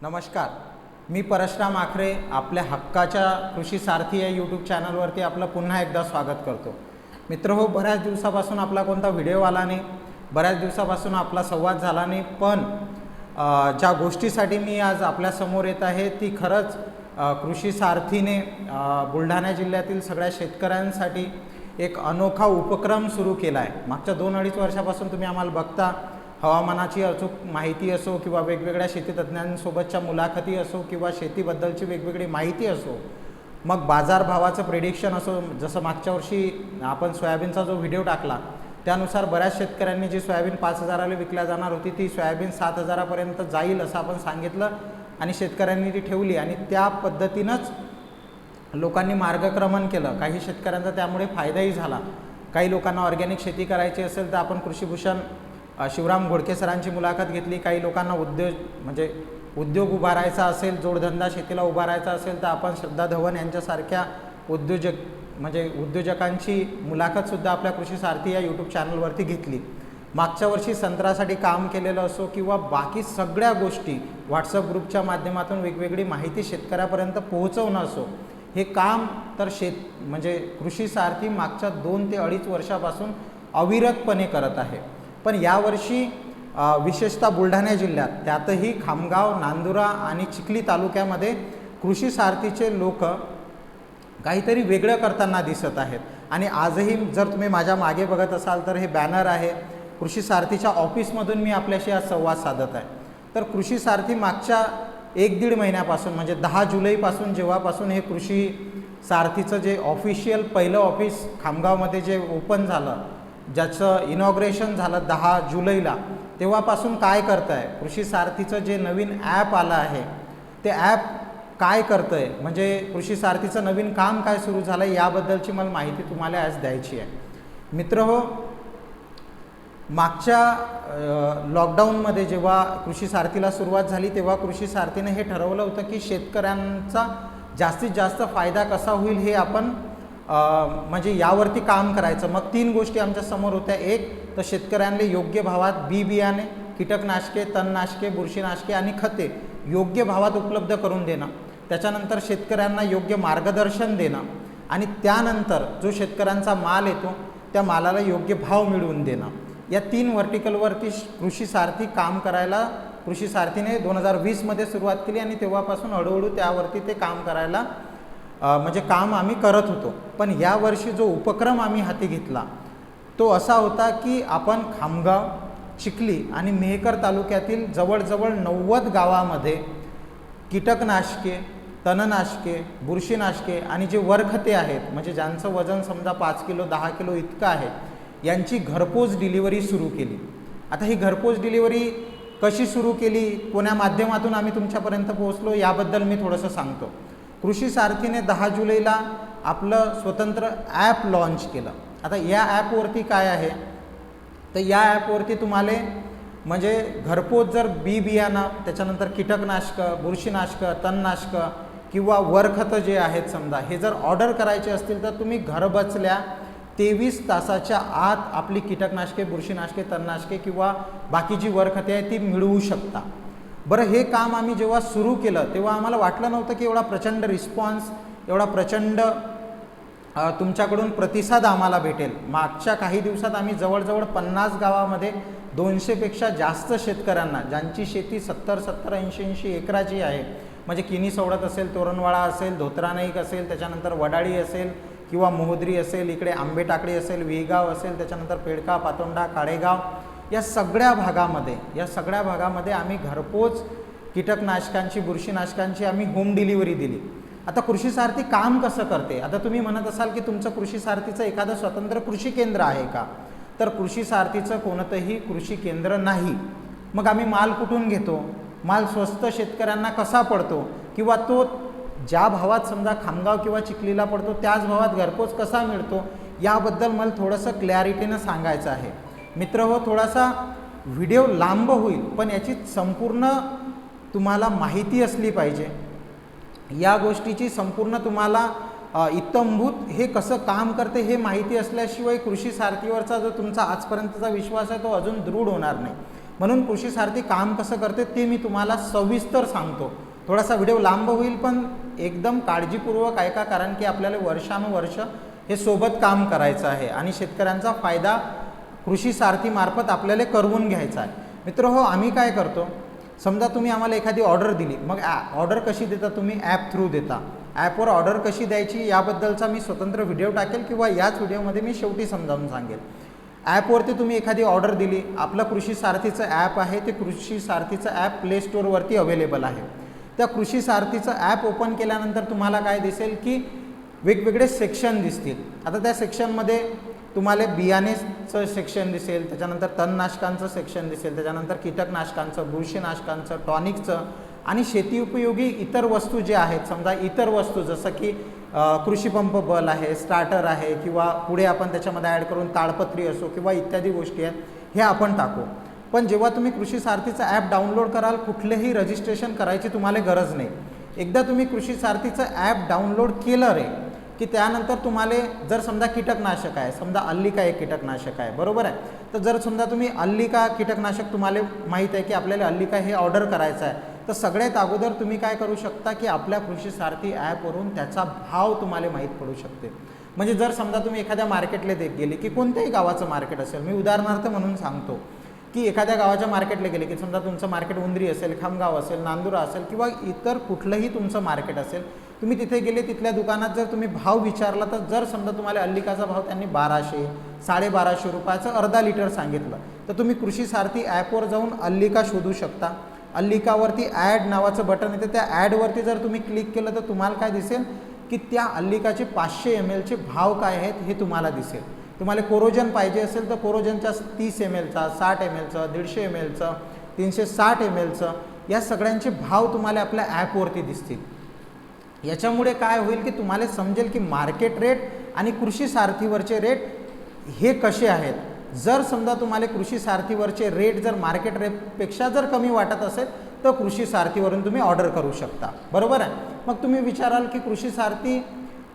नमस्कार, मी परशुराम आखरे आपल्या हक्काच्या कृषी सारथी या यूट्यूब चॅनलवरती आपलं पुन्हा एकदा स्वागत करतो. मित्रहो, बऱ्याच दिवसापासून आपला कोणता व्हिडिओ आला नाही, बऱ्याच दिवसापासून आपला संवाद झाला नाही, पण ज्या गोष्टीसाठी मी आज आपल्यासमोर येत आहे ती खरंच कृषी सारथीने बुलढाणा जिल्ह्यातील सगळ्या शेतकऱ्यांसाठी एक अनोखा उपक्रम सुरू केला आहे. मागच्या 2-2.5 वर्षापासून तुम्ही आम्हाला बघता, हवामानाची अचूक माहिती असो किंवा वेगवेगळ्या शेती तज्ज्ञांसोबतच्या मुलाखती असो किंवा शेतीबद्दलची वेगवेगळी माहिती असो, मग बाजारभावाचं प्रेडिक्शन असो. जसं मागच्या वर्षी आपण सोयाबीनचा जो व्हिडिओ टाकला त्यानुसार बऱ्याच शेतकऱ्यांनी जी सोयाबीन 5,000ला विकल्या जाणार होती ती सोयाबीन 7,000पर्यंत जाईल असं आपण सांगितलं आणि शेतकऱ्यांनी ती ठेवली आणि त्या पद्धतीनंच लोकांनी मार्गक्रमण केलं. काही शेतकऱ्यांचा त्यामुळे फायदाही झाला. काही लोकांना ऑर्गॅनिक शेती करायची असेल तर आपण कृषीभूषण शिवराम घोडके सरांची मुलाखत घेतली. काही लोकांना उद्योग उभारायचा असेल, जोडधंदा शेतीला उभारायचा असेल तर आपण श्रद्धा धवन यांच्यासारख्या उद्योजकांची मुलाखतसुद्धा आपल्या कृषी सारथी या यूट्यूब चॅनलवरती घेतली. मागच्या वर्षी संत्र्यासाठी काम केलेलं असो किंवा बाकी सगळ्या गोष्टी व्हॉट्सअप ग्रुपच्या माध्यमातून वेगवेगळी माहिती शेतकऱ्यापर्यंत पोहोचवणं असो, हे काम तर कृषी सारथी मागच्या 2 ते 2.5 वर्षापासून अविरतपणे करत आहे. पण यावर्षी विशेषतः बुलढाणा जिल्ह्यात, त्यातही खामगाव, नांदुरा आणि चिखली तालुक्यामध्ये कृषी सारथीचे लोक काहीतरी वेगळं करताना दिसत आहेत. आणि आजही जर तुम्ही माझ्या मागे बघत असाल तर हे बॅनर आहे. कृषी सारथीच्या ऑफिसमधून मी आपल्याशी आज संवाद साधत आहे. तर कृषी सारथी मागच्या 1-1.5 महिन्यापासून 10 जुलैपासून जेव्हापासून हे कृषी सारथीचं जे ऑफिशियल पहिलं ऑफिस खामगावमध्ये जे ओपन झालं, ज्याचं इनॉग्रेशन झालं 10 जुलैला, तेव्हापासून काय करत आहे कृषी सारथीचं जे नवीन ॲप आलं आहे ते ॲप काय करतं आहे, कृषी सारथीचं नवीन काम काय सुरू झालं आहे याबद्दलची मला माहिती तुम्हाला आज द्यायची आहे. मित्रहो, मागच्या लॉकडाऊनमध्ये जेव्हा कृषी सारथीला सुरुवात झाली तेव्हा कृषी सारथीने हे ठरवलं होतं की शेतकऱ्यांचा जास्तीत जास्त फायदा कसा होईल हे आपण यावरती काम करायचं. मग 3 गोष्टी आमच्या समोर होत्या. एक तर शेतकऱ्यांना योग्य भावात बियाणे, कीटकनाशके, तणनाशके, बुरशीनाशके आणि खते योग्य भावात उपलब्ध करून देणं. त्याच्यानंतर शेतकऱ्यांना योग्य मार्गदर्शन देणं आणि त्यानंतर जो शेतकऱ्यांचा माल येतो त्या मालाला योग्य भाव मिळवून देणं. या 3 व्हर्टिकलवरती कृषी सारथी काम करायला कृषी सारथीने 2020मध्ये सुरुवात केली आणि तेव्हापासून हळूहळू त्यावरती ते काम करायला काम आम्ही करत होतो. पण यावर्षी जो उपक्रम आम्ही हाती घेतला तो असा होता की आपण खामगाव, चिखली आणि मेहकर तालुक्यातील जवळजवळ 90 गावामध्ये कीटकनाशके, तणनाशके, बुरशीनाशके आणि जे वरखते आहेत, ज्यांचं वजन समजा 5 किलो 10 किलो इतकं आहे, यांची घरपोच डिलिव्हरी सुरू केली. आता ही घरपोच डिलिव्हरी कशी सुरू केली, कोण्या माध्यमातून आम्ही तुमच्यापर्यंत पोहोचलो याबद्दल मी थोडंसं सांगतो. कृषी सारथीने 10 जुलैला आपलं स्वतंत्र ॲप लॉन्च केलं. आता या ॲपवरती काय आहे तर या ॲपवरती तुम्हाला घरपोच जर बियाणं, त्याच्यानंतर कीटकनाशकं, बुरशीनाशकं, तणनाशकं किंवा वरखतं जे आहेत समजा, हे जर ऑर्डर करायचे असतील तर तुम्ही घरबसल्या 23 तासाच्या आत आपली कीटकनाशके, बुरशीनाशके, तणनाशके किंवा बाकी जी वरखते आहेत ती मिळवू शकता. बरं, हे काम आम्ही जेव्हा सुरू केलं तेव्हा आम्हाला वाटलं नव्हतं की एवढा प्रचंड रिस्पॉन्स, एवढा प्रचंड तुमच्याकडून प्रतिसाद आम्हाला भेटेल. मागच्या काही दिवसात आम्ही जवळजवळ 50 गावामध्ये 200पेक्षा जास्त शेतकऱ्यांना, ज्यांची शेती 70-70, 80-80 एकराची आहे, किनी सवडत असेल, तोरणवाळा असेल, धोत्रानाईक असेल, त्याच्यानंतर वडाळी असेल किंवा मोहद्री असेल, इकडे आंबेटाकडी असेल, विहीगाव असेल, त्याच्यानंतर पेडका, पातोंडा, काळेगाव, या सगळ्या भागामध्ये आम्ही घरपोच कीटकनाशकांची, बुरशीनाशकांची आम्ही होम डिलिव्हरी दिली. आता कृषी सारथी काम कसं करते? आता तुम्ही म्हणत असाल की तुमचं कृषी सारथीचं एखादं स्वतंत्र कृषी केंद्र आहे का? तर कृषी सारथीचं कोणतंही कृषी केंद्र नाही. मग आम्ही माल कुठून घेतो? माल स्वस्त शेतकऱ्यांना कसा पडतो किंवा तो ज्या भावात समजा खामगाव किंवा चिखलीला पडतो त्याच भावात घरपोच कसा मिळतो याबद्दल मला थोडंसं क्लॅरिटीनं सांगायचं आहे. मित्रहो, थोडासा व्हिडिओ लांब होईल पण याची संपूर्ण तुम्हाला माहिती असली पाहिजे. या गोष्टीची संपूर्ण तुम्हाला इत्थंभूत हे कसं काम करते हे माहिती असल्याशिवाय कृषी सारथीवरचा जो तुमचा आजपर्यंतचा विश्वास आहे तो अजून दृढ होणार नाही. म्हणून कृषी सारथी काम कसं करते ते मी तुम्हाला सविस्तर सांगतो. थोडासा व्हिडिओ लांब होईल पण एकदम काळजीपूर्वक ऐका, कारण की आपल्याला वर्षानुवर्ष हे सोबत काम करायचं आहे आणि शेतकऱ्यांचा फायदा कृषी सारथीमार्फत आपल्याला करवून घ्यायचा आहे. मित्र हो, आम्ही काय करतो, समजा तुम्ही आम्हाला एखादी ऑर्डर दिली, मग ऑर्डर कशी देता तुम्ही? ॲप थ्रू देता. ॲपवर ऑर्डर कशी द्यायची याबद्दलचा मी स्वतंत्र व्हिडिओ टाकेल किंवा याच व्हिडिओमध्ये मी शेवटी समजावून सांगेल. ॲपवरती तुम्ही एखादी ऑर्डर दिली, आपलं कृषी सारथीचं ॲप आहे, ते कृषी सारथीचं ॲप प्ले स्टोअरवरती अवेलेबल आहे. त्या कृषी सारथीचं ॲप ओपन केल्यानंतर तुम्हाला काय दिसेल की वेगवेगळे सेक्शन दिसतील. आता त्या सेक्शनमध्ये तुम्हाला बियाणेचं सेक्शन दिसेल, त्याच्यानंतर तणनाशकांचं सेक्शन दिसेल, त्याच्यानंतर कीटकनाशकांचं, बुरशीनाशकांचं, टॉनिकचं आणि शेती उपयोगी इतर वस्तू जे आहेत, समजा इतर वस्तू जसं की कृषी पंप बल आहे, स्टार्टर आहे किंवा पुढे आपण त्याच्यामध्ये ॲड करून ताडपत्री असो किंवा इत्यादी गोष्टी आहेत, हे आपण टाकू. पण जेव्हा तुम्ही कृषी सारथीचं ॲप डाउनलोड कराल, कुठलेही रजिस्ट्रेशन करायची तुम्हाला गरज नाही. एकदा तुम्ही कृषी सारथीचं ॲप डाउनलोड केलं रे की त्यानंतर तुम्हाला जर समजा कीटकनाशक आहे, समजा अल्लिका एक कीटकनाशक आहे, बरोबर आहे, तर जर समजा तुम्ही अल्लिका कीटकनाशक तुम्हाला माहीत आहे की आपल्याला अल्लिका हे ऑर्डर करायचं आहे, तर सगळ्यात अगोदर तुम्ही काय करू शकता की आपल्या कृषी सारथी ॲपवरून त्याचा भाव तुम्हाला माहीत पडू शकते. म्हणजे जर समजा तुम्ही एखाद्या मार्केटला गेले की कोणत्याही गावाचं मार्केट असेल, मी उदाहरणार्थ म्हणून सांगतो की एखाद्या गावाच्या मार्केटला गेले की समजा तुमचं मार्केट उंदरी असेल, खामगाव असेल, नांदुरा असेल किंवा इतर कुठलंही तुमचं मार्केट असेल, तुम्ही तिथे गेले, तिथल्या दुकानात जर तुम्ही भाव विचारला, तर जर समजा तुम्हाला अल्लिकाचा भाव त्यांनी 1200, 1250 रुपयाचं अर्धा लिटर सांगितलं, तर तुम्ही कृषी सारथी ॲपवर जाऊन अल्लिका शोधू शकता. अल्लिकावरती ॲड नावाचं बटन येतं, त्या ॲडवरती जर तुम्ही क्लिक केलं तर तुम्हाला काय दिसेल की त्या अल्लिकाचे 500 ml भाव काय आहेत हे तुम्हाला दिसेल. तुम्हाला कोरोजन पाहिजे असेल तर कोरोजनच्या 30 mlचा, 60 mlचं, 150 mlचं, 360 mlचं या सगळ्यांचे भाव तुम्हाला आपल्या ॲपवरती दिसतील. याच्यामुळे काय होईल की तुम्हाला समजेल की मार्केट रेट आणि कृषी सारथीवरचे रेट हे कसे आहेत. जर समजा तुम्हाला कृषी सारथीवरचे रेट जर मार्केट रेटपेक्षा जर कमी वाटत असेल तर कृषी सारथीवरून तुम्ही ऑर्डर करू शकता, बरोबर आहे. मग तुम्ही विचाराल की कृषी सारथी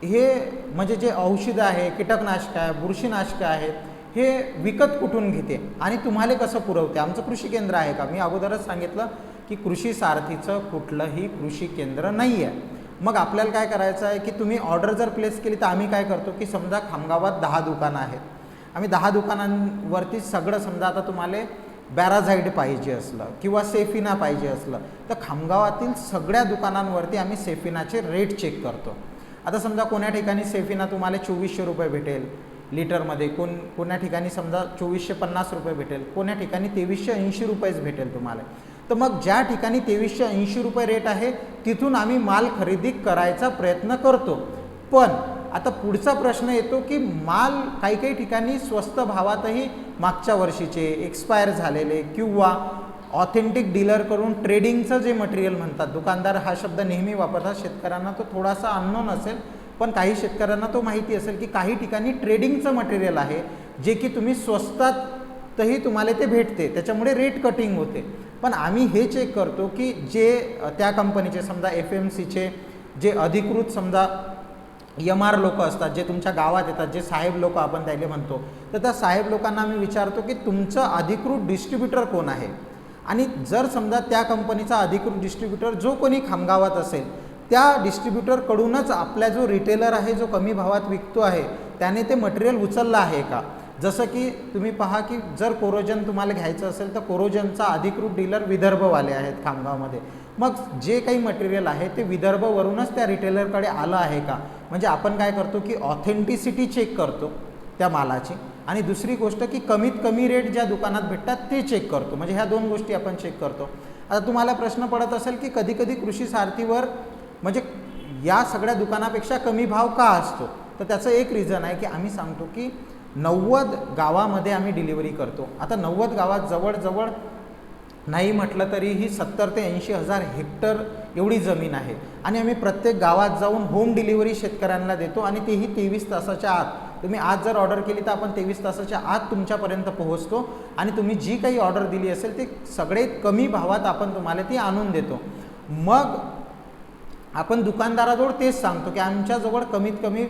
हे म्हणजे जे औषधं आहे, कीटकनाशक आहे, बुरशीनाशकं आहेत, हे विकत कुठून घेते आणि तुम्हाला कसं पुरवते? आमचं कृषी केंद्र आहे का? मी अगोदरच सांगितलं की कृषी सारथीचं कुठलंही कृषी केंद्र नाही आहे. मग आपल्याला काय करायचं आहे की तुम्ही ऑर्डर जर प्लेस केली तर आम्ही काय करतो की समजा खामगावात 10 दुकानं आहेत, आम्ही 10 दुकानांवरती सगळं, समजा आता तुम्हाला बॅराझाईड पाहिजे असलं किंवा सेफिना पाहिजे असलं तर खामगावातील सगळ्या दुकानांवरती आम्ही सेफिनाचे रेट चेक करतो. आता समजा कोण्या ठिकाणी सेफिना तुम्हाला 2400 रुपये भेटेल लिटरमध्ये, कोण्या ठिकाणी समजा 2450 रुपये भेटेल, कोण्या ठिकाणी 2380 रुपयेच भेटेल तुम्हाला. तर मग ज्या ठिकाणी 2380 रुपये रेट आहे तिथून आम्ही माल खरेदी करायचा प्रयत्न करतो. पण आता पुढचा प्रश्न येतो की माल काही काही ठिकाणी स्वस्त भावातही मागच्या वर्षीचे एक्सपायर झालेले किंवा ऑथेंटिक डीलरकडून ट्रेडिंगचं जे मटेरियल म्हणतात, दुकानदार हा शब्द नेहमी वापरतात, शेतकऱ्यांना तो थोडासा अननोन असेल पण काही शेतकऱ्यांना तो माहिती असेल की काही ठिकाणी ट्रेडिंगचं मटेरियल आहे जे की तुम्ही स्वस्तातही तुम्हाला ते भेटते, त्याच्यामुळे रेट कटिंग होते. पण आम्ही हे चेक करतो की जे त्या कंपनीचे समजा FMCचे जे अधिकृत समजा MR लोक असतात, जे तुमच्या गावात येतात, जे साहेब लोक आपण त्याला म्हणतो, तर त्या साहेब लोकांना आम्ही विचारतो की तुमचं अधिकृत डिस्ट्रीब्युटर कोण आहे. आणि जर समजा त्या कंपनीचा अधिकृत डिस्ट्रीब्युटर जो कोणी खामगावात असेल त्या डिस्ट्रीब्युटरकडूनच आपला जो रिटेलर आहे, जो कमी भावात विकतो आहे, त्याने ते मटेरियल उचललं आहे का. जसं की तुम्ही पहा की जर कोरोजन तुम्हाला घ्यायचं असेल तर कोरोजनचा अधिकृत डीलर विदर्भवाले आहेत खामगावमध्ये. मग जे काही मटेरियल आहे ते विदर्भवरूनच त्या रिटेलरकडे आलं आहे का, म्हणजे आपण काय करतो की ऑथेंटिसिटी चेक करतो त्या मालाची. आणि दुसरी गोष्ट की कमीत कमी रेट ज्या दुकानात भेटतात ते चेक करतो. म्हणजे ह्या दोन गोष्टी आपण चेक करतो. आता तुम्हाला प्रश्न पडत असेल की कधी कधी कृषी सारथीवर म्हणजे या सगळ्या दुकानापेक्षा कमी भाव का असतो, तर त्याचं एक रिझन आहे की आम्ही सांगतो की 90 गावामध्ये आम्ही डिलिव्हरी करतो. आता 90 गावात जवळजवळ नाही म्हटलं तरीही 70 ते 80 हजार हेक्टर एवढी जमीन आहे आणि आम्ही प्रत्येक गावात जाऊन होम डिलिव्हरी शेतकऱ्यांना देतो आणि तेही 23 तासाच्या आत. तुम्ही आज जर ऑर्डर केली तर आपण 23 तासाच्या आत तुमच्यापर्यंत पोहोचतो आणि तुम्ही जी काही ऑर्डर दिली असेल ते सगळे कमी भावात आपण तुम्हाला ती आणून देतो. मग आपण दुकानदाराजवळ तेच सांगतो की आमच्याजवळ कमीत कमी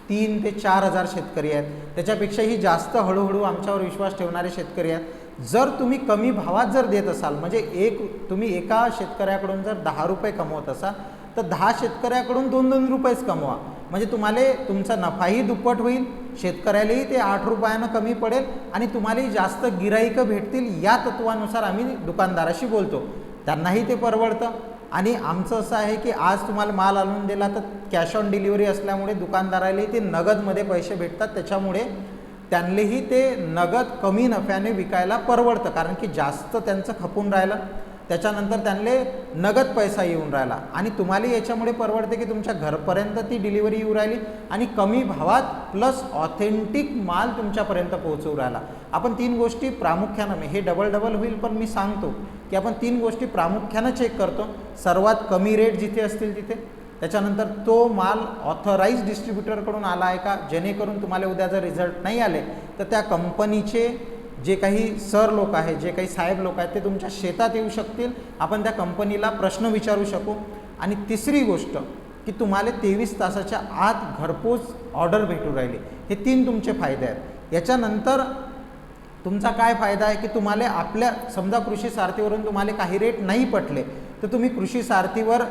3 ते 4 हजार शेतकरी आहेत, त्याच्यापेक्षाही जास्त हळूहळू आमच्यावर विश्वास ठेवणारे शेतकरी आहेत. जर तुम्ही कमी भावात जर देत असाल, म्हणजे तुम्ही एका शेतकऱ्याकडून जर 10 रुपये कमवत असाल तर 10 शेतकऱ्याकडून 2-2 रुपयेच कमवा, म्हणजे तुम्हाला तुमचा नफाही दुप्पट होईल, शेतकऱ्यालाही ते 8 रुपयानं कमी पडेल आणि तुम्हालाही जास्त गिराईकं भेटतील. या तत्वानुसार आम्ही दुकानदाराशी बोलतो, त्यांनाही ते परवडतं. आणि आमचं असं आहे की आज तुम्हाला माल आणून दिला तर कॅश ऑन डिलिव्हरी असल्यामुळे दुकानदारालाही ते नगदमध्ये पैसे भेटतात, त्याच्यामुळे त्यांनाही ते नगद कमी नफ्याने विकायला परवडतं, कारण की जास्त त्यांचं खपून राहिलं, त्याच्यानंतर त्यांना नगद पैसा येऊन राहिला आणि तुम्हाला याच्यामुळे परवडते की तुमच्या घरपर्यंत ती डिलिव्हरी येऊ राहिली आणि कमी भावात प्लस ऑथेंटिक माल तुमच्यापर्यंत पोहोचवू राहिला. आपण 3 गोष्टी प्रामुख्यानं, हे डबल होईल पण मी सांगतो की आपण 3 गोष्टी प्रामुख्यानं चेक करतो. सर्वात कमी रेट जिथे असतील तिथे, त्याच्यानंतर तो माल ऑथराईज डिस्ट्रीब्युटरकडून आला आहे का, जेणेकरून तुम्हाला उद्या जर रिझल्ट नाही आले तर त्या कंपनीचे जे काही सर लोक आहेत, जे काही साहेब लोक आहेत ते तुमच्या शेतात येऊ शकतील, आपण त्या कंपनीला प्रश्न विचारू शकू. आणि तिसरी गोष्ट की तुम्हाला 23 तासाच्या आत घरपोच ऑर्डर भेटू राहिली. हे 3 तुमचे फायदे आहेत. याच्यानंतर तुमचा काय फायदा आहे की तुम्हाला आपल्या समजा कृषी सारथीवरून तुम्हाला काही रेट नाही पटले तर तुम्ही कृषी सारथीवर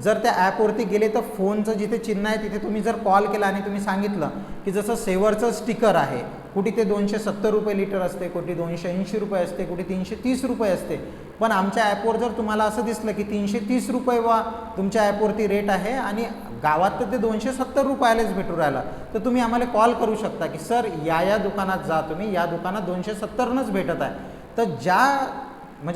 जर त्या ॲपवरती गेले तर फोनचं जिथे चिन्ह आहे तिथे तुम्ही जर कॉल केला आणि तुम्ही सांगितलं की जसं सेवरचं स्टिकर आहे, कुठे ते 270 रुपये लिटर असते, कुठे 280 रुपये असते, कुठे 330 रुपये असते, पण आमच्या ॲपवर जर तुम्हाला असं दिसलं की 330 रुपये वा तुमच्या ॲपवरती रेट आहे आणि गावात तर ते 270 रुपयालाच भेटू राहिलं, तर तुम्ही आम्हाला कॉल करू शकता की सर या दुकानात जा, तुम्ही या दुकानात 270नंच भेटत आहे. तर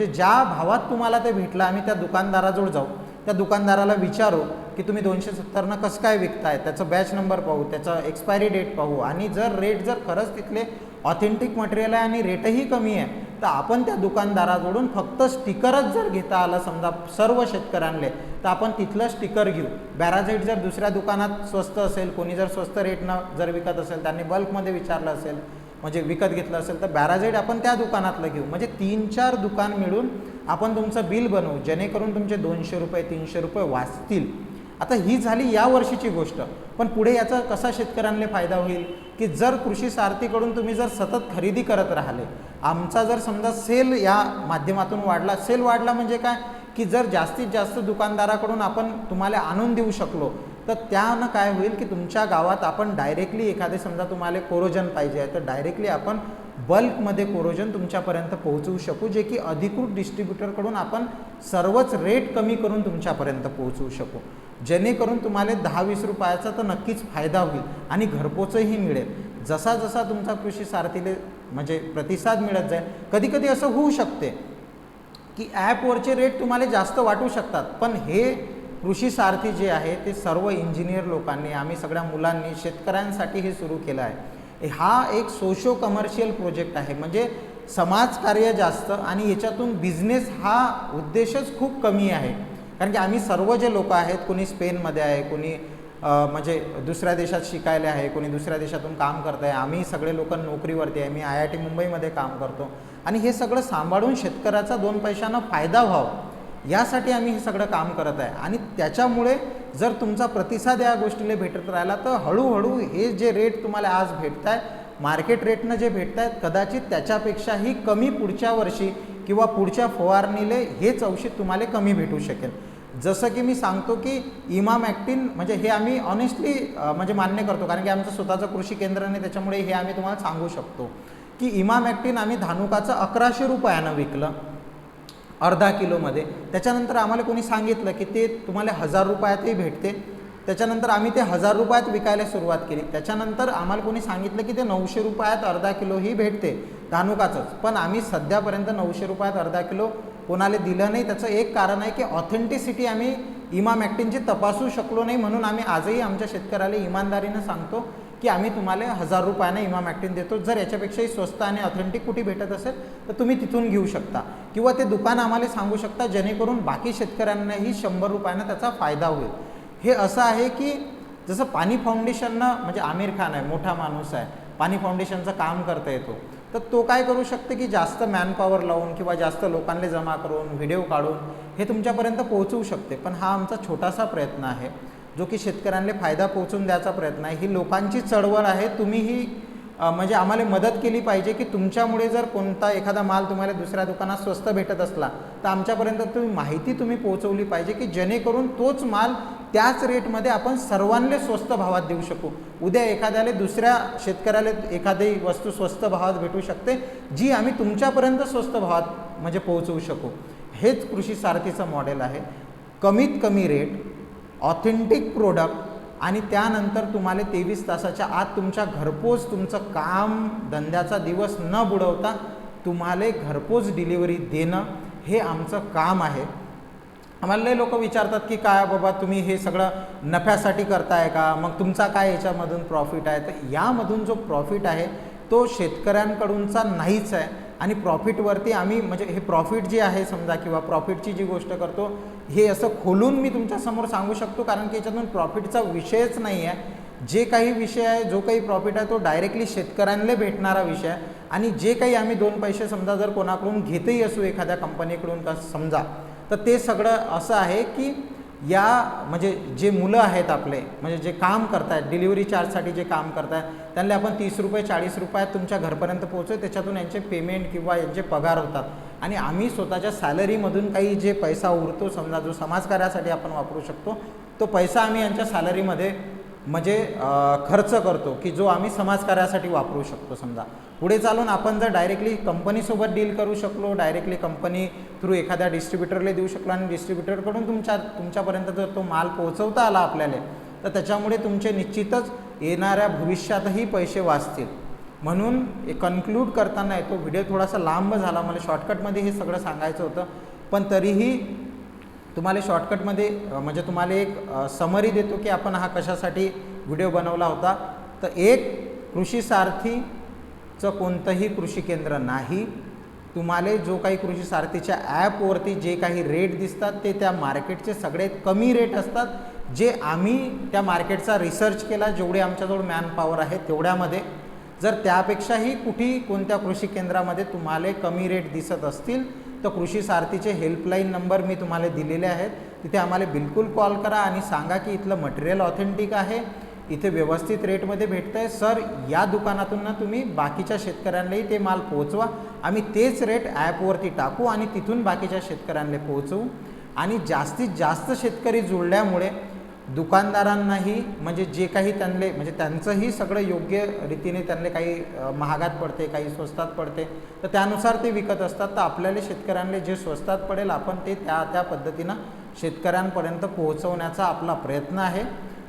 ज्या भावात तुम्हाला ते भेटलं आम्ही त्या दुकानदाराजवळ जाऊ, त्या दुकानदाराला विचारू की तुम्ही 270नं कसं काय विकताय, त्याचं बॅच नंबर पाहू, त्याचं एक्सपायरी डेट पाहू आणि जर रेट जर खरंच तिथले ऑथेंटिक मटेरियल आहे आणि रेटही कमी आहे तर आपण त्या दुकानदाराजवळून फक्त स्टिकरच जर घेता आलं समजा सर्व शेतकऱ्यांना तर आपण तिथलं स्टिकर घेऊ. बॅराझाईट जर दुसऱ्या दुकानात स्वस्त असेल, कोणी जर स्वस्त रेटनं जर विकत असेल, त्यांनी बल्कमध्ये विचारलं असेल म्हणजे विकत घेतलं असेल तर बॅराझाईट आपण त्या दुकानातलं घेऊ. म्हणजे 3-4 दुकान मिळून आपण तुमचं बिल बनवू, जेणेकरून तुमचे 200 रुपये 300 रुपये वाचतील. आता ही झाली या वर्षीची गोष्ट, पण पुढे याचा कसा शेतकऱ्यांना फायदा होईल की जर कृषी सारथीकडून तुम्ही जर सतत खरेदी करत राहिले, आमचा जर समजा सेल या माध्यमातून वाढला, सेल वाढला म्हणजे काय की जर जास्तीत जास्त दुकानदाराकडून आपण तुम्हाला आणून देऊ शकलो तर त्यानं काय होईल की तुमच्या गावात आपण डायरेक्टली एखादे समजा तुम्हाला कोरोजन पाहिजे आहे तर डायरेक्टली आपण बल्कमध्ये कोरोजन तुमच्यापर्यंत पोहोचवू शकू, जे की अधिकृत डिस्ट्रीब्युटरकडून आपण सर्वच रेट कमी करून तुमच्यापर्यंत पोहोचवू शकू, जेणेकरून तुम्हाला 10-20 रुपयाचा तर नक्कीच फायदा होईल आणि घरपोचही मिळेल. जसा जसा तुमचा कृषी सारथीले म्हणजे प्रतिसाद मिळत जाईल, कधी कधी असं होऊ शकते की ॲपवरचे रेट तुम्हाला जास्त वाटू शकतात, पण हे कृषी सारथी जे आहे ते सर्व इंजिनियर लोकांनी, आम्ही सगळ्या मुलांनी, शेतकऱ्यांसाठी हे सुरू केलं आहे. हा एक सोशो कमर्शियल प्रोजेक्ट आहे, म्हणजे समाजकार्य जास्त आणि याच्यातून बिझनेस हा उद्देशच खूप कमी आहे. कारण की आम्ही सर्व जे लोक आहेत, कोणी स्पेनमध्ये आहे, कोणी म्हणजे दुसऱ्या देशात शिकायला आहे, कोणी दुसऱ्या देशातून काम करत आहे, आम्ही सगळे लोक नोकरीवरती आहे, मी IIT मुंबईमध्ये काम करतो आणि हे सगळं सांभाळून शेतकऱ्याचा 2 पैशांना फायदा व्हावा यासाठी आम्ही हे सगळं काम करत आहे. आणि त्याच्यामुळे जर तुमचा प्रतिसाद या गोष्टीला भेटत राहिला तर हळूहळू हे जे रेट तुम्हाला आज भेटत आहे, मार्केट रेटनं जे भेटत आहेत, कदाचित त्याच्यापेक्षाही कमी पुढच्या वर्षी किंवा पुढच्या फवारणीले हेच औषध तुम्हाला कमी भेटू शकेल. जसं की मी सांगतो की इमामॅक्टिन म्हणजे हे आम्ही ऑनेस्टली म्हणजे मान्य करतो, कारण की आमचं स्वतःचं कृषी केंद्र नाही, त्याच्यामुळे हे आम्ही तुम्हाला सांगू शकतो की इमामॅक्टिन आम्ही धानुकाचं 1100 रुपयानं विकलं अर्धा किलोमध्ये. त्याच्यानंतर आम्हाला कोणी सांगितलं की ते तुम्हाला 1000 रुपयातही भेटते, त्याच्यानंतर आम्ही ते 1000 रुपयात विकायला सुरुवात केली. त्याच्यानंतर आम्हाला कोणी सांगितलं की ते 900 रुपयात अर्धा किलोही भेटते धानुकाचंच, पण आम्ही सध्यापर्यंत 900 रुपयात अर्धा किलो कोणाला दिलं नाही. त्याचं एक कारण आहे की ऑथेंटिसिटी आम्ही इमामॅक्टिनची तपासू शकलो नाही, म्हणून आम्ही आजही आमच्या शेतकऱ्याला इमानदारीनं सांगतो की आम्ही तुम्हाला 1000 रुपयानं इमामॅक्टिन देतो. जर याच्यापेक्षाही स्वस्त आणि ऑथेंटिक कुठे भेटत असेल तर तुम्ही तिथून घेऊ शकता किंवा ते दुकान आम्हाला सांगू शकता, जेणेकरून बाकी शेतकऱ्यांनाही 100 रुपयानं त्याचा फायदा होईल. हे असं आहे की जसं पाणी फाउंडेशननं, म्हणजे आमिर खान आहे, मोठा माणूस आहे, पाणी फाउंडेशनचं काम करता येतो, तर तो काय करू शकते की जास्त मॅनपॉवर लावून किंवा जास्त लोकांना जमा करून व्हिडिओ काढून हे तुमच्यापर्यंत पोहोचवू शकते. पण हा आमचा छोटासा प्रयत्न आहे जो की शेतकऱ्यांना फायदा पोहोचून द्यायचा प्रयत्न आहे. ही लोकांची चळवळ आहे, तुम्हीही म्हणजे आम्हाला मदत केली पाहिजे की तुमच्यामुळे जर कोणता एखादा माल तुम्हाला दुसऱ्या दुकानात स्वस्त भेटत असला तर आमच्यापर्यंत माहिती तुम्ही पोहोचवली पाहिजे की जेणेकरून तोच माल त्याच रेटमध्ये आपण सर्वांना स्वस्त भावात देऊ शकू. उद्या एखाद्याला दुसऱ्या शेतकऱ्याला एखादी वस्तू स्वस्त भावात भेटू शकते जी आम्ही तुमच्यापर्यंत स्वस्त भावात म्हणजे पोहोचवू शकू. हेच कृषी सारथीचं मॉडेल आहे. कमीत कमी रेट, ऑथेंटिक प्रोडक्ट आणि त्यानंतर तुम्हाला 23 तासाच्या आत तुमच्या घरपोच तुमचं काम धंद्याचा दिवस न बुडवता तुम्हाला घरपोच डिलिव्हरी देणं हे आमचं काम आहे. आम्हाला लय लोक विचारतात की काय बाबा तुम्ही हे सगळं नफ्यासाठी करताय का, मग तुमचा काय याच्यामधून प्रॉफिट आहे. तर यामधून जो प्रॉफिट आहे तो शेतकऱ्यांकडूनचा नाहीच आहे. आणि प्रॉफिटवरती आम्ही म्हणजे हे प्रॉफिट जे आहे समजा किंवा प्रॉफिटची जी गोष्ट करतो हे असं खोलून मी तुमच्यासमोर सांगू शकतो कारण की याच्यातून प्रॉफिटचा विषयच नाही आहे. जे काही विषय आहे, जो काही प्रॉफिट आहे तो डायरेक्टली शेतकऱ्यांना भेटणारा विषय आहे. आणि जे काही आम्ही 2 पैसे समजा जर कोणाकडून घेतही असू एखाद्या कंपनीकडून का समजा, तर ते सगळं असं आहे की या म्हणजे जे मुलं आहेत आपले म्हणजे जे काम करतायत डिलिव्हरी चार्जसाठी जे काम करतायत त्यांना आपण 30 रुपये 40 रुपयात तुमच्या घरपर्यंत पोहोचतो. त्याच्यातून यांचे पेमेंट किंवा यांचे पगार होतात आणि आम्ही स्वतःच्या सॅलरीमधून काही जे पैसा उरतो समजा जो समाजकार्यासाठी आपण वापरू शकतो तो पैसा आम्ही यांच्या सॅलरीमध्ये म्हणजे खर्च करतो की जो आम्ही समाजकार्यासाठी वापरू शकतो. समजा पुढे चालून आपण जर डायरेक्टली कंपनीसोबत डील करू शकलो, डायरेक्टली कंपनी थ्रू एखाद्या डिस्ट्रीब्युटरला देऊ शकलो आणि डिस्ट्रीब्युटरकडून तुमच्यापर्यंत जर तो माल पोहोचवता आला आपल्याला तर त्याच्यामुळे तुमचे निश्चितच येणाऱ्या भविष्यातही पैसे वाचतील. म्हणून कन्क्लूड करताना तो व्हिडिओ थोडासा लांब झाला, मला शॉर्टकटमध्ये हे सगळं सांगायचं होतं पण तरीही तुम्हाला शॉर्टकटमध्ये म्हणजे तुम्हाला एक समरी देतो की आपण हा कशासाठी व्हिडिओ बनवला होता. तर एक कृषी सारथीचं कोणतंही कृषी केंद्र नाही. तुम्हाला जो काही कृषी सारथीच्या ॲपवरती जे काही रेट दिसतात ते त्या मार्केटचे सगळ्यात कमी रेट असतात. जे आम्ही त्या मार्केटचा रिसर्च केला, जेवढे आमच्याजवळ मॅनपॉवर आहे तेवढ्यामध्ये जर त्यापेक्षाही कोणत्या कृषी केंद्रामध्ये तुम्हाला कमी रेट दिसत असतील तर कृषी सारथीचे हेल्पलाईन नंबर मी तुम्हाला दिलेले आहेत. तिथे आम्हाला बिलकुल कॉल करा आणि सांगा की इथलं मटेरियल ऑथेंटिक आहे, इथे व्यवस्थित रेटमध्ये भेटतं आहे सर, या दुकानातून ना तुम्ही बाकीच्या शेतकऱ्यांनाही ते माल पोहोचवा. आम्ही तेच रेट ॲपवरती टाकू आणि तिथून बाकीच्या शेतकऱ्यांना पोहोचवू. आणि जास्तीत जास्त शेतकरी जुळल्यामुळे दुकानदारांनाही म्हणजे जे काही त्यांना म्हणजे त्यांचंही सगळं योग्य रीतीने त्यांना काही महागात पडते, काही स्वस्तात पडते तर त्यानुसार ते विकत असतात. तर आपल्याला शेतकऱ्यांना जे स्वस्तात पडेल आपण ते त्या पद्धतीनं शेतकऱ्यांपर्यंत पोहोचवण्याचा आपला प्रयत्न आहे.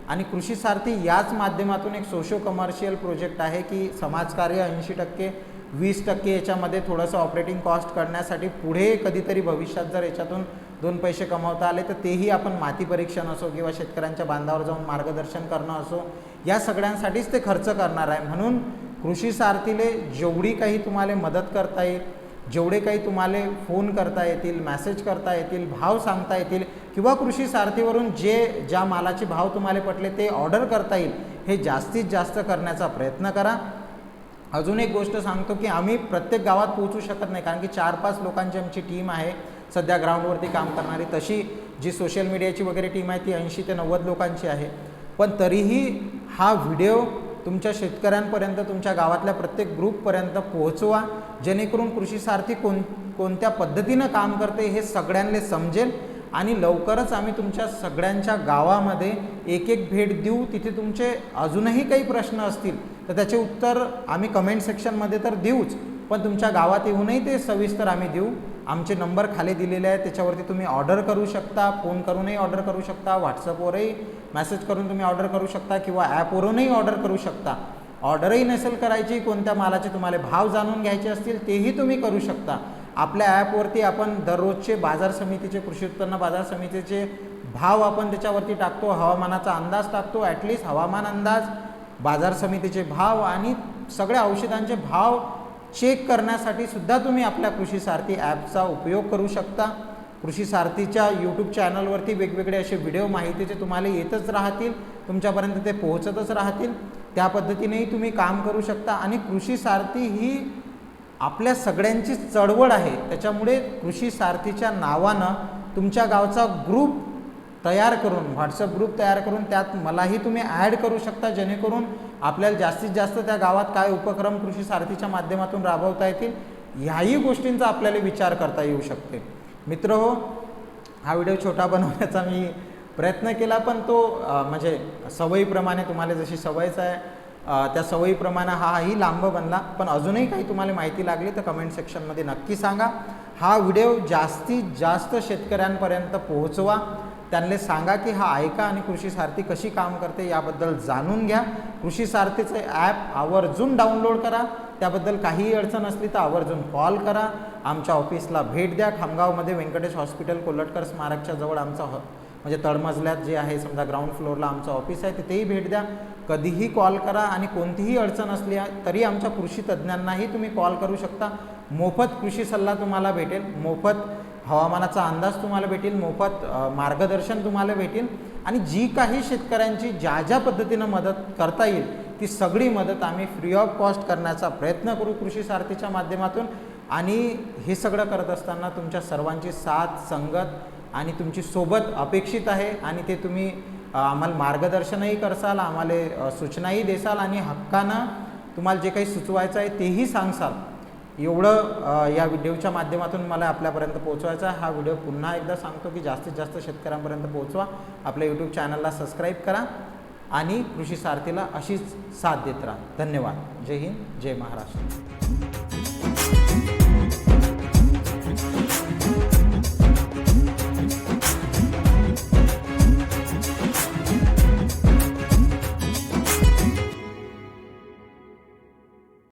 आणि कृषी सारथी याच माध्यमातून एक सोशो कमर्शियल प्रोजेक्ट आहे की समाजकार्य 80%, 20% याच्यामध्ये थोडंसं ऑपरेटिंग कॉस्ट करण्यासाठी पुढे कधीतरी भविष्यात जर याच्यातून 2 पैसे कमावता आले तर तेही आपण माती परीक्षण असो किंवा शेतकऱ्यांच्या बांधावर जाऊन मार्गदर्शन करणं असो या सगळ्यांसाठीच ते खर्च करणार आहे. म्हणून कृषी सारथीले जेवढी काही तुम्हाला मदत करता येईल, जेवढे काही तुम्हाला फोन करता येतील, मेसेज करता येतील, भाव सांगता येतील किंवा कृषी सारथीवरून ज्या मालाचे भाव तुम्हाला पटले ते ऑर्डर करता येईल हे जास्तीत जास्त करण्याचा प्रयत्न करा. अजून एक गोष्ट सांगतो की आम्ही प्रत्येक गावात पोहोचू शकत नाही कारण की 4-5 लोकांची आमची टीम आहे सध्या ग्राउंडवरती काम करणारी. तशी जी सोशल मीडियाची वगैरे टीम आहे ती 80 ते 90 लोकांची आहे. पण तरीही हा व्हिडिओ तुमच्या शेतकऱ्यांपर्यंत तुमच्या गावातल्या प्रत्येक ग्रुपपर्यंत पोहोचवा जेणेकरून कृषी सारथी कोणत्या पद्धतीनं काम करते हे सगळ्यांना समजेल. आणि लवकरच आम्ही तुमच्या सगळ्यांच्या गावामध्ये एक भेट देऊ. तिथे तुमचे अजूनही काही प्रश्न असतील तर त्याचे उत्तर आम्ही कमेंट सेक्शनमध्ये तर देऊच पण तुमच्या गावात येऊनही ते सविस्तर आम्ही देऊ. आमचे नंबर खाली दिलेले आहेत त्याच्यावरती तुम्ही ऑर्डर करू शकता, फोन करूनही ऑर्डर करू शकता, व्हॉट्सअपवरही मेसेज करून तुम्ही ऑर्डर करू शकता किंवा ॲपवरूनही ऑर्डर करू शकता. ऑर्डरही नसेल करायची, कोणत्या मालाचे तुम्हाला भाव जाणून घ्यायचे असतील तेही तुम्ही करू शकता. आपल्या ॲपवरती आपण दररोजचे बाजार समितीचे कृषी उत्पन्न बाजार समितीचे भाव आपण त्याच्यावरती टाकतो, हवामानाचा अंदाज टाकतो, ॲटलिस्ट हवामान अंदाज, बाजार समितीचे भाव आणि सगळ्या औषधांचे भाव चेक करण्यासाठी सुद्धा तुम्ही आपल्या कृषी सारथी ॲपचा उपयोग करू शकता. कृषी सारथीच्या यूट्यूब चॅनलवरती वेगवेगळे असे व्हिडिओ माहितीचे तुम्हाला येतच राहतील, तुमच्यापर्यंत ते पोहोचतच राहतील. त्या पद्धतीनेही तुम्ही काम करू शकता. आणि कृषी सारथी ही आपल्या सगळ्यांची चळवळ आहे त्याच्यामुळे कृषी सारथीच्या नावानं तुमच्या गावचा ग्रुप तयार करून, व्हॉट्सअप ग्रुप तयार करून त्यात मलाही तुम्ही ॲड करू शकता, जेणेकरून आपल्याला जास्तीत जास्त त्या गावात काय उपक्रम कृषी सारथीच्या माध्यमातून राबवता येतील ह्याही गोष्टींचा आपल्याला विचार करता येऊ शकते. मित्रहो, हा व्हिडिओ छोटा बनवण्याचा मी प्रयत्न केला, पण तो म्हणजे सवयीप्रमाणे तुम्हाला जशी सवयच आहे त्या सवयीप्रमाणे हाही लांब बनला. पण अजूनही काही तुम्हाला माहिती लागली तर कमेंट सेक्शनमध्ये नक्की सांगा. हा व्हिडिओ जास्तीत जास्त शेतकऱ्यांपर्यंत पोहोचवा, त्यांना सांगा की हा ऐका आणि कृषी सारथी कशी काम करते याबद्दल जाणून घ्या. कृषी सारथीचे ॲप आवर्जून डाउनलोड करा. त्याबद्दल काहीही अडचण असली तर आवर्जून कॉल करा. आमच्या ऑफिसला भेट द्या. खामगावमध्ये व्यंकटेश हॉस्पिटल कोल्हटकर स्मारकच्या जवळ आमचा म्हणजे तळमजल्यात जे आहे समजा ग्राउंड फ्लोअरला आमचं ऑफिस आहे, तिथेही भेट द्या. कधीही कॉल करा आणि कोणतीही अडचण असली तरी आमच्या कृषी तज्ज्ञांनाही तुम्ही कॉल करू शकता. मोफत कृषी सल्ला तुम्हाला भेटेल, मोफत हवामानाचा अंदाज तुम्हाला भेटेल, मोफत मार्गदर्शन तुम्हाला भेटेल आणि जी काही शेतकऱ्यांची ज्या ज्या पद्धतीनं मदत करता येईल ती सगळी मदत आम्ही फ्री ऑफ कॉस्ट करण्याचा प्रयत्न करू कृषी सारथीच्या माध्यमातून. आणि हे सगळं करत असताना तुमच्या सर्वांची साथ, संगत आणि तुमची सोबत अपेक्षित आहे आणि ते तुम्ही आम्हाला मार्गदर्शनही करसाल, आम्हाला सूचनाही देसाल आणि हक्कानं तुम्हाला जे काही सुचवायचं आहे तेही सांगसाल. एवढं या व्हिडिओच्या माध्यमातून मला आपल्यापर्यंत पोहोचवायचं आहे. हा व्हिडिओ पुन्हा एकदा सांगतो की जास्तीत जास्त शेतकऱ्यांपर्यंत पोहोचवा. आपल्या यूट्यूब चॅनलला सबस्क्राईब करा आणि कृषी सारथीला अशीच साथ देत राहा. धन्यवाद. जय हिंद, जय महाराष्ट्र.